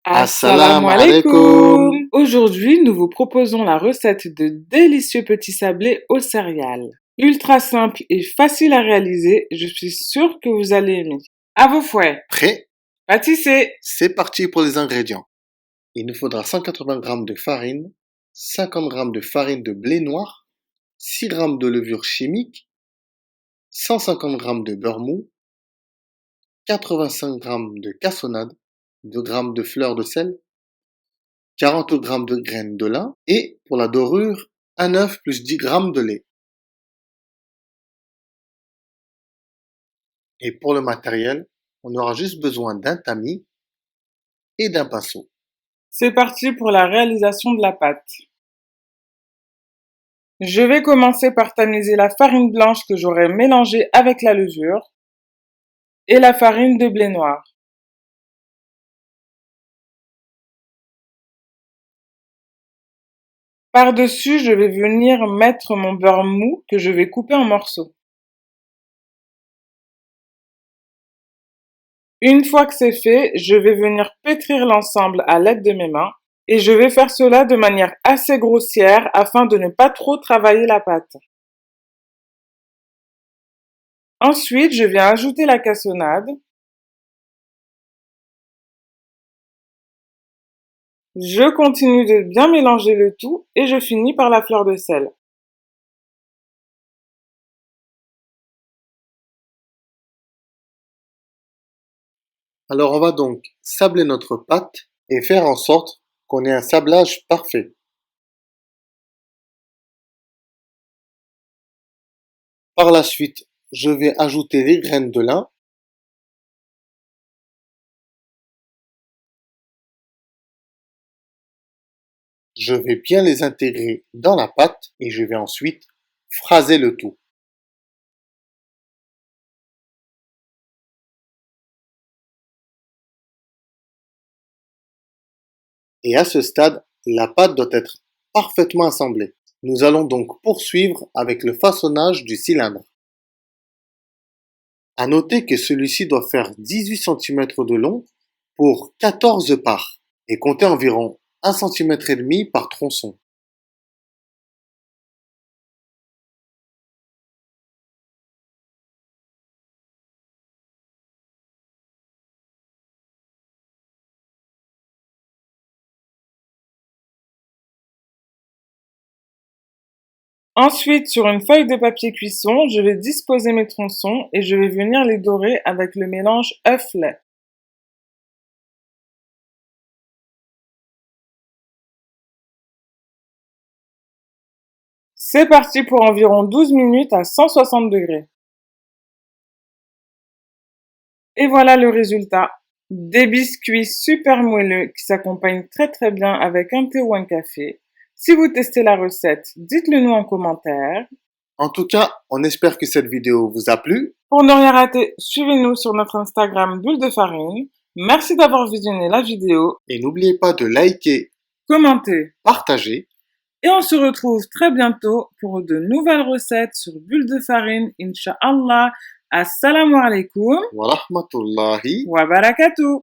Assalamu alaikum. Aujourd'hui, nous vous proposons la recette de délicieux petits sablés aux céréales. Ultra simple et facile à réaliser, je suis sûre que vous allez aimer. À vos fouets. Prêt? Pâtissez. C'est parti pour les ingrédients. Il nous faudra 180 g de farine, 50 g de farine de blé noir, 6 g de levure chimique, 150 g de beurre mou, 85 g de cassonade, 2 g de fleur de sel, 40 g de graines de lin et pour la dorure, un œuf plus 10 g de lait. Et pour le matériel, on aura juste besoin d'un tamis et d'un pinceau. C'est parti pour la réalisation de la pâte. Je vais commencer par tamiser la farine blanche que j'aurai mélangée avec la levure et la farine de blé noir. Par-dessus, je vais venir mettre mon beurre mou que je vais couper en morceaux. Une fois que c'est fait, je vais venir pétrir l'ensemble à l'aide de mes mains et je vais faire cela de manière assez grossière afin de ne pas trop travailler la pâte. Ensuite, je viens ajouter la cassonade. Je continue de bien mélanger le tout et je finis par la fleur de sel. Alors on va donc sabler notre pâte et faire en sorte qu'on ait un sablage parfait. Par la suite, je vais ajouter les graines de lin. Je vais bien les intégrer dans la pâte et je vais ensuite phraser le tout. Et à ce stade, la pâte doit être parfaitement assemblée. Nous allons donc poursuivre avec le façonnage du cylindre. À noter que celui-ci doit faire 18 cm de long pour 14 parts et compter environ 1,5 cm par tronçon. Ensuite, sur une feuille de papier cuisson, je vais disposer mes tronçons et je vais venir les dorer avec le mélange œuf-lait. C'est parti pour environ 12 minutes à 160 degrés. Et voilà le résultat. Des biscuits super moelleux qui s'accompagnent très bien avec un thé ou un café. Si vous testez la recette, dites-le nous en commentaire. En tout cas, on espère que cette vidéo vous a plu. Pour ne rien rater, suivez-nous sur notre Instagram Bulle de Farine. Merci d'avoir visionné la vidéo. Et n'oubliez pas de liker, Commentez. partager. Et on se retrouve très bientôt pour de nouvelles recettes sur Bulle de Farine, Inch'Allah. Assalamu alaikum Wa rahmatullahi wa barakatuh.